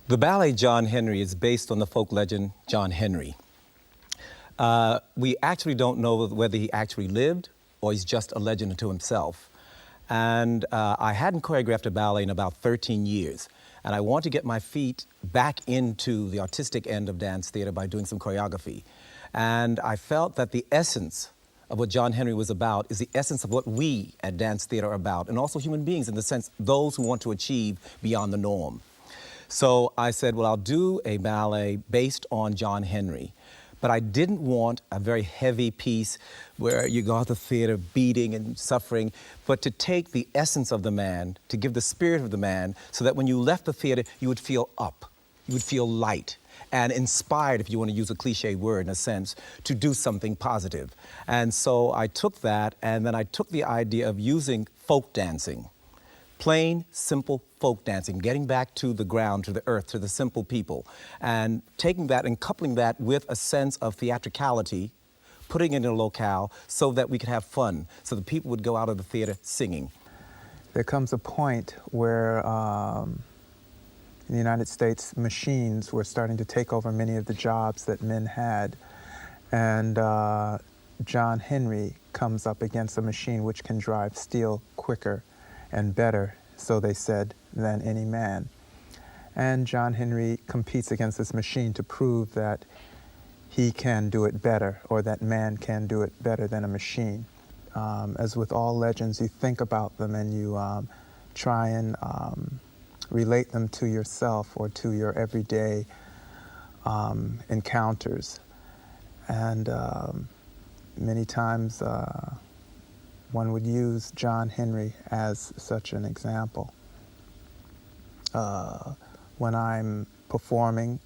The ballet John Henry is based on the folk legend John Henry. We actually don't know whether he actually lived or he's just a legend unto himself. And I hadn't choreographed a ballet in about 13 years. And I want to get my feet back into the artistic end of dance theater by doing some choreography. And I felt that the essence of what John Henry was about is the essence of what we at dance theater are about, and also human beings in the sense those who want to achieve beyond the norm. So I said, well, I'll do a ballet based on John Henry. But I didn't want a very heavy piece where you go out the theater beating and suffering, but to take the essence of the man, to give the spirit of the man, so that when you left the theater, you would feel up, you would feel light, and inspired, if you want to use a cliche word in a sense, to do something positive. And so I took that, and then I took the idea of using folk dancing. Plain, simple folk dancing, getting back to the ground, to the earth, to the simple people, and taking that and coupling that with a sense of theatricality, putting it in a locale so that we could have fun, so that people would go out of the theater singing. There comes a point where in the United States, machines were starting to take over many of the jobs that men had, and John Henry comes up against a machine which can drive steel quicker and better, so they said, than any man. And John Henry competes against this machine to prove that he can do it better, or that man can do it better than a machine. As with all legends, you think about them and you try and relate them to yourself or to your everyday encounters. And many times, one would use John Henry as such an example. When I'm performing,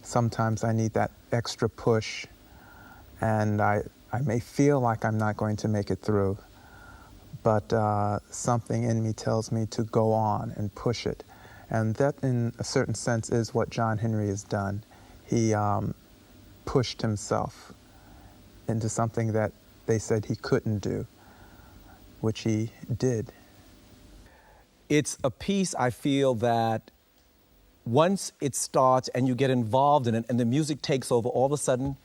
sometimes I need that extra push, and I may feel like I'm not going to make it through, but something in me tells me to go on and push it. And that, in a certain sense, is what John Henry has done. He pushed himself into something that they said he couldn't do, which he did. It's a piece, I feel, that once it starts and you get involved in it and the music takes over, all of a sudden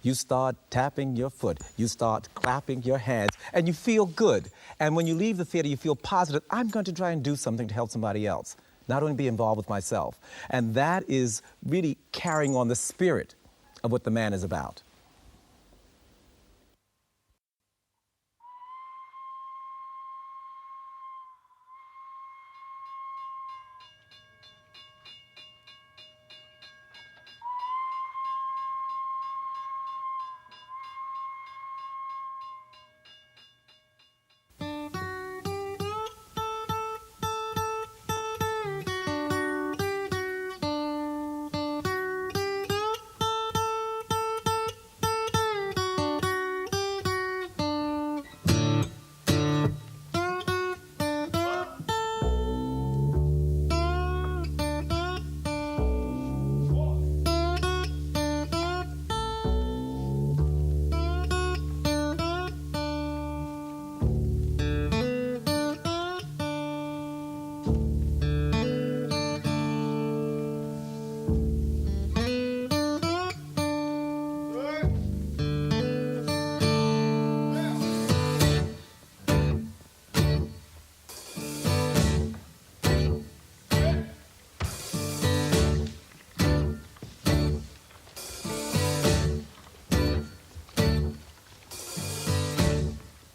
you start tapping your foot, you start clapping your hands, and you feel good. And when you leave the theater, you feel positive. I'm going to try and do something to help somebody else, not only be involved with myself. And that is really carrying on the spirit of what the man is about.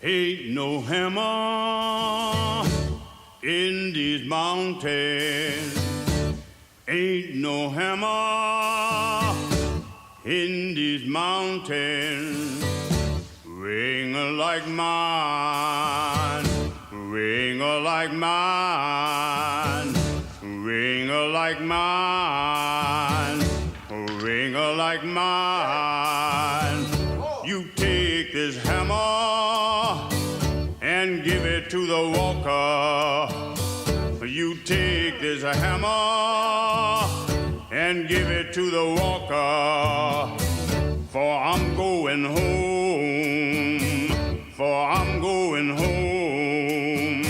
Ain't no hammer in these mountains. Ain't no hammer in these mountains. Ring like mine, ring like mine, ring like mine, ring like mine. You take this hammer and give it to the walker. You take this hammer and give it to the walker. For I'm going home, for I'm going home,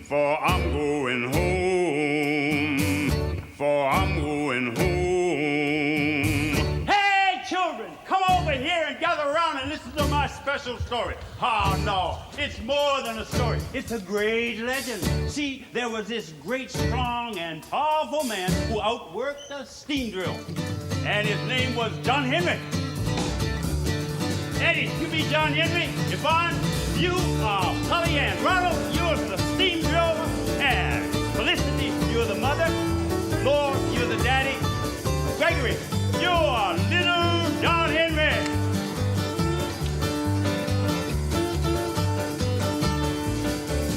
for I'm going home, for I'm going special story. Oh, no, it's more than a story. It's a great legend. See, there was this great, strong, and powerful man who outworked a steam drill. And his name was John Henry. Eddie, you be John Henry. Yvonne, you are Polly Ann. Ronald, you're the steam drill. And Felicity, you're the mother. Lord, you're the daddy. Gregory, you are little John Henry.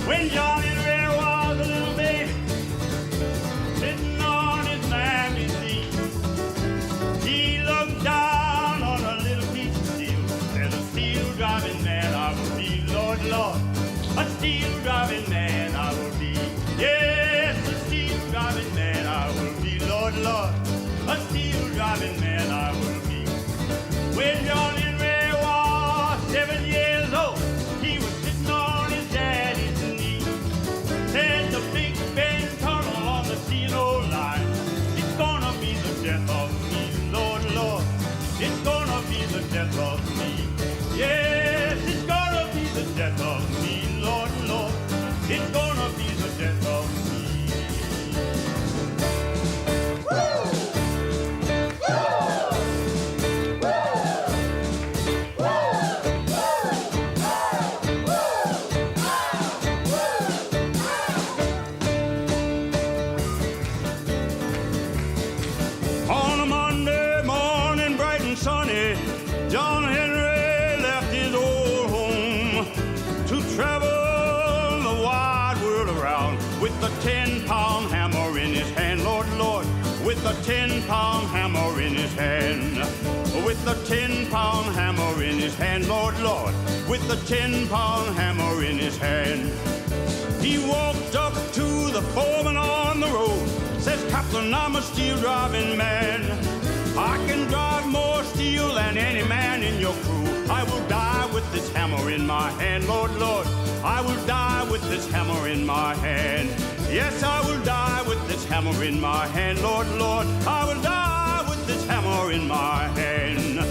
When John Henry was a little baby, sitting on his mammy's knee, he looked down on a little piece of steel. Said, a steel driving man I will be, Lord, Lord. A steel driving man I will be. Yes, a steel driving man I will be, Lord, Lord. A steel driving man I will be. When John Henry was 7 years old, he was sitting on his daddy's knee. Said the Big Ben tunnel on the C&O line, it's gonna be the death of me, Lord, Lord. It's gonna be the death of me. Yes, it's gonna be the death of me, Lord, Lord. It's gonna be the death of me. On a Monday morning, bright and sunny, John Henry left his old home to travel the wide world around with a 10-pound hammer in his hand, Lord, Lord, with a 10-pound hammer in his hand, with a 10-pound hammer in his hand, Lord, Lord, with a 10-pound hammer in his hand. He walked up to the foreman on the road, says, Captain, I'm a steel driving man. I can drive more steel than any man in your crew. I will die with this hammer in my hand, Lord, Lord. I will die with this hammer in my hand. Yes, I will die with this hammer in my hand, Lord, Lord. I will die with this hammer in my hand.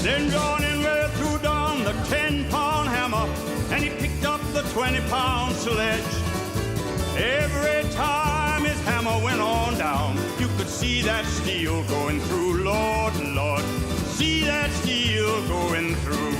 Then John Henry threw down the 10-pound hammer, and he picked up the 20-pound sledge. Every time his hammer went on down, you could see that steel going through, Lord, Lord. See that steel going through.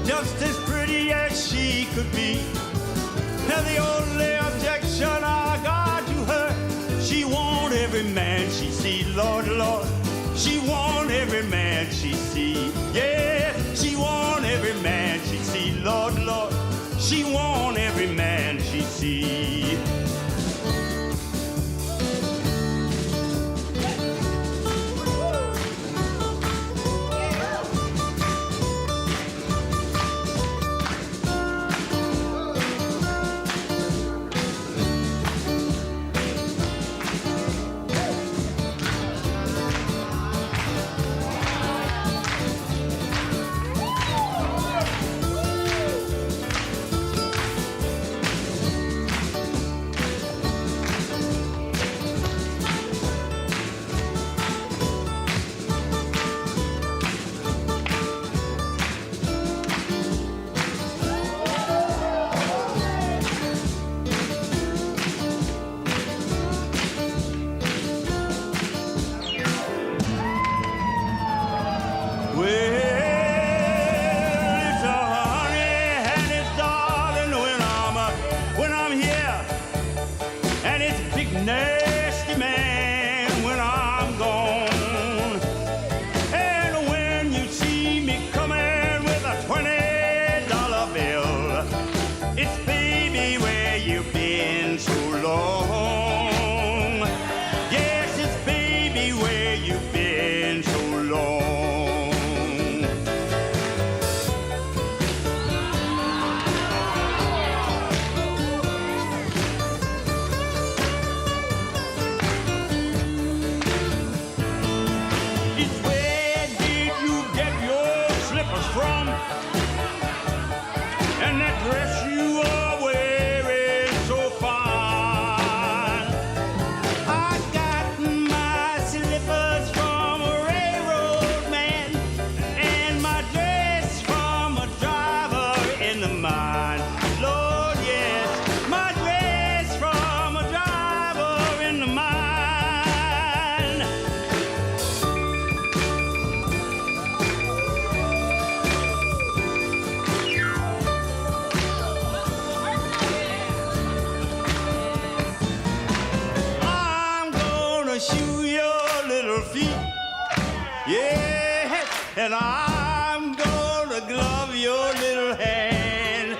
Just as pretty as she could be. Now the only objection I got to her, she want every man she see, Lord, Lord. She want every man she see. Yeah, she want every man she see, Lord, Lord. She want every man she see. said, I'm gonna glove your little hand.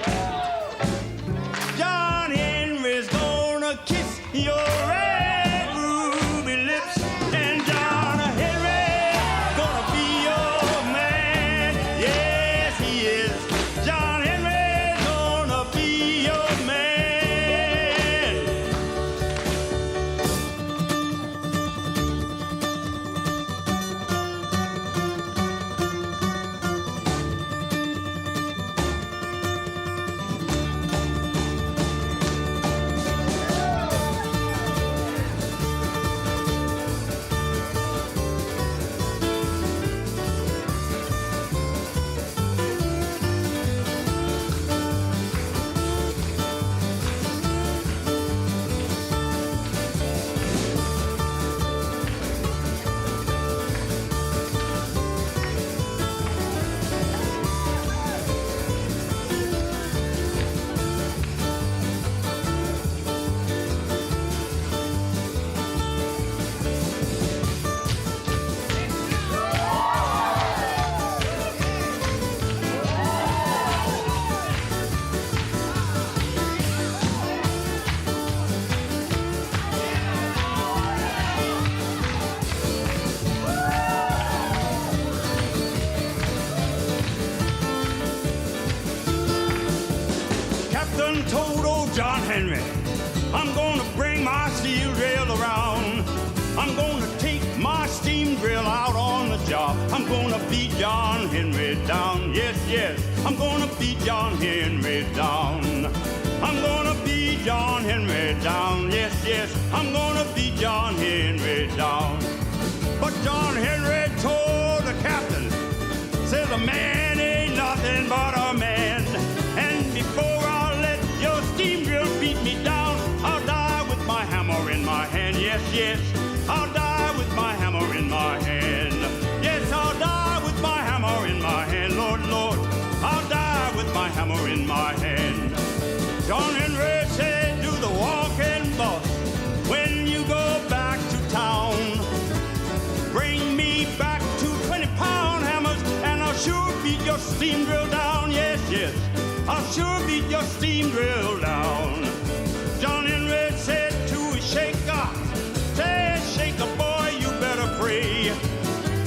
John Henry's gonna kiss your red ruby lips, and John Henry's gonna be your man. Yes, he is. John Henry's gonna be your man. Captain told old John Henry, I'm gonna bring my steel drill around. I'm gonna take my steam drill out on the job. I'm gonna beat John Henry down. Yes, yes, I'm gonna beat John Henry down. I'm gonna beat John Henry down. Yes, yes, I'm gonna beat John Henry down. But John Henry told the captain, says a man ain't nothing but a man. And before I'll let your steam drill beat me down, I'll die with my hammer in my hand. Yes, yes, I'll die with my hammer in my hand. Yes, I'll die with my hammer in my hand. Lord, Lord, I'll die with my hammer in my hand. John Henry said, do the walking boss, when you go back to town, bring me back 2 20-pound hammers, and I'll sure beat your steam drill down. Yes, yes, I'll sure beat your steam drill down. John Henry said to his shaker, say, shaker boy, you better pray,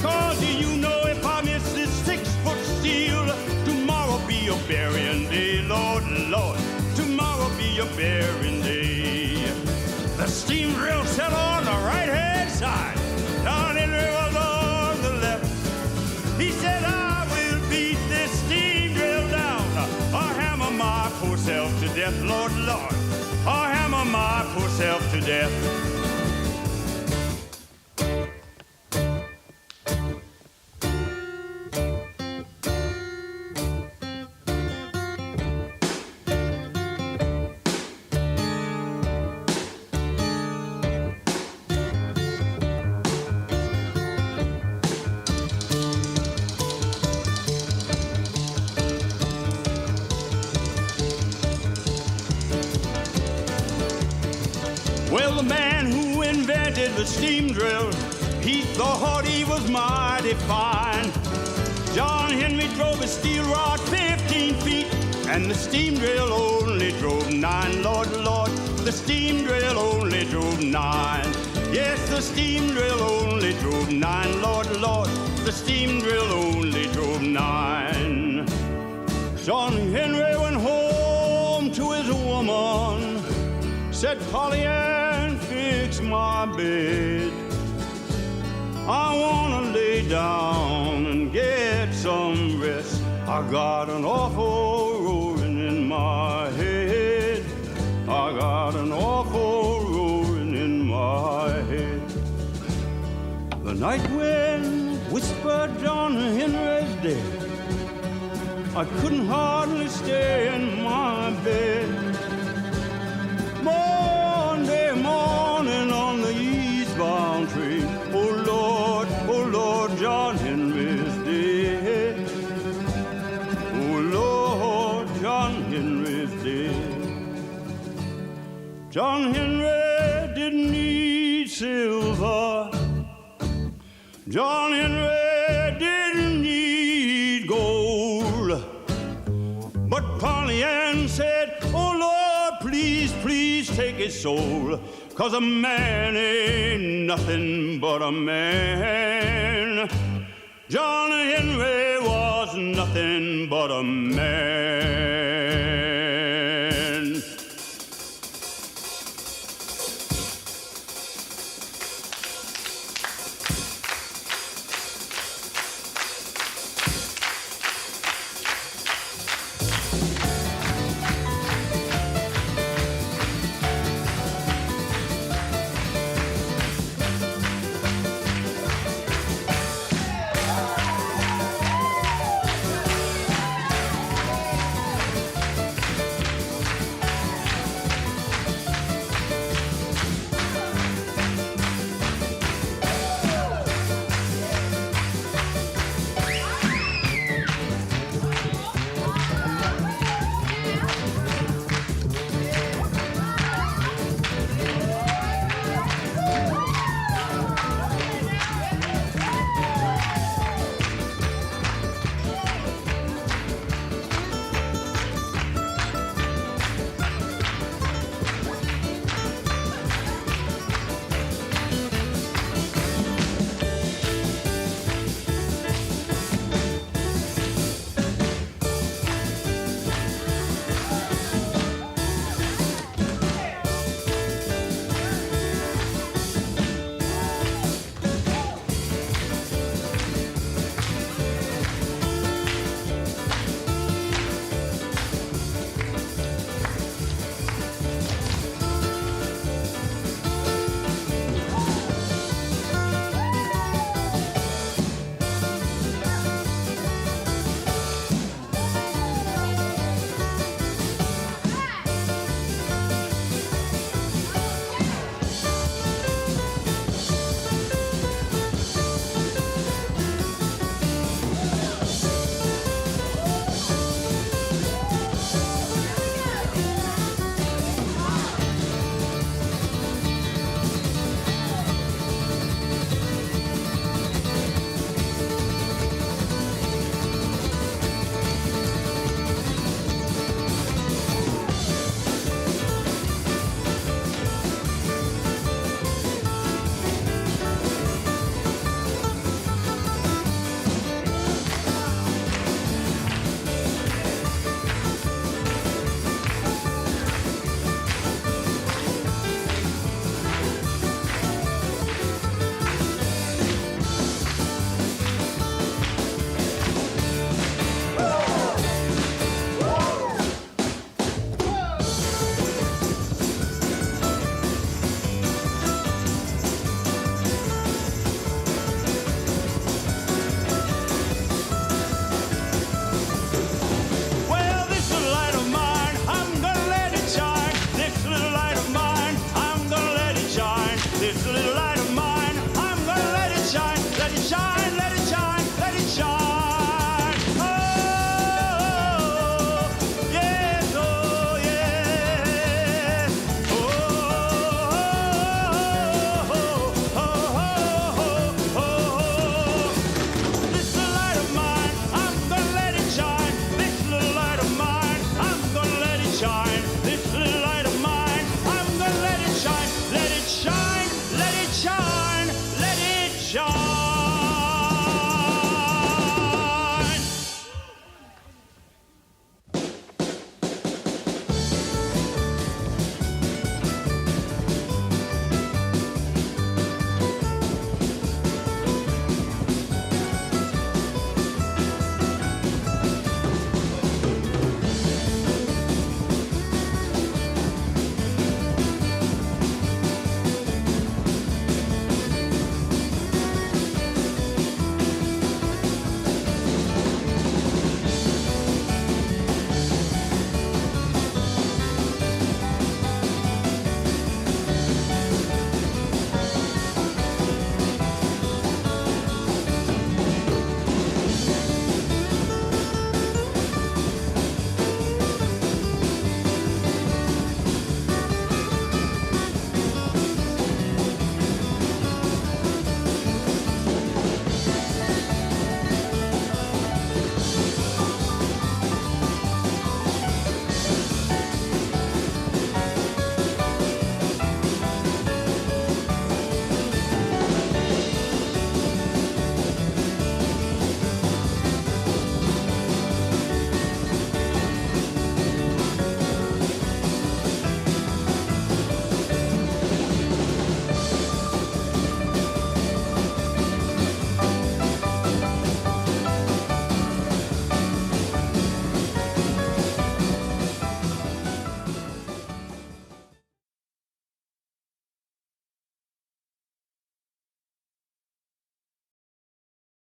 'cause you know if I miss this 6-foot steel, tomorrow be your burying day. Lord, Lord, tomorrow be your burying day. The steam drill set on the right-hand side. John Henry was on the left. He said, I will beat this steam drill down, or hammer my poor self to death. Lord, Lord, or hammer my poor self to death. Well, the man who invented the steam drill, he thought he was mighty fine. John Henry drove a steel rod 15 feet, and the steam drill only drove 9. Lord, Lord, the steam drill only drove 9. Yes, the steam drill only drove 9. Lord, Lord, the steam drill only drove 9. John Henry went home to his woman, said, Polly Ann, fix my bed. I wanna lay down and get some rest. I got an awful roaring in my head. I got an awful roaring in my head. The night wind whispered John Henry's dead. I couldn't hardly stay in my bed. Monday morning on the eastbound train, oh Lord, John Henry's dead. Oh Lord, John Henry's dead. John Henry didn't need silver. John Henry didn't need take his soul, 'cause a man ain't nothing but a man. John Henry was nothing but a man.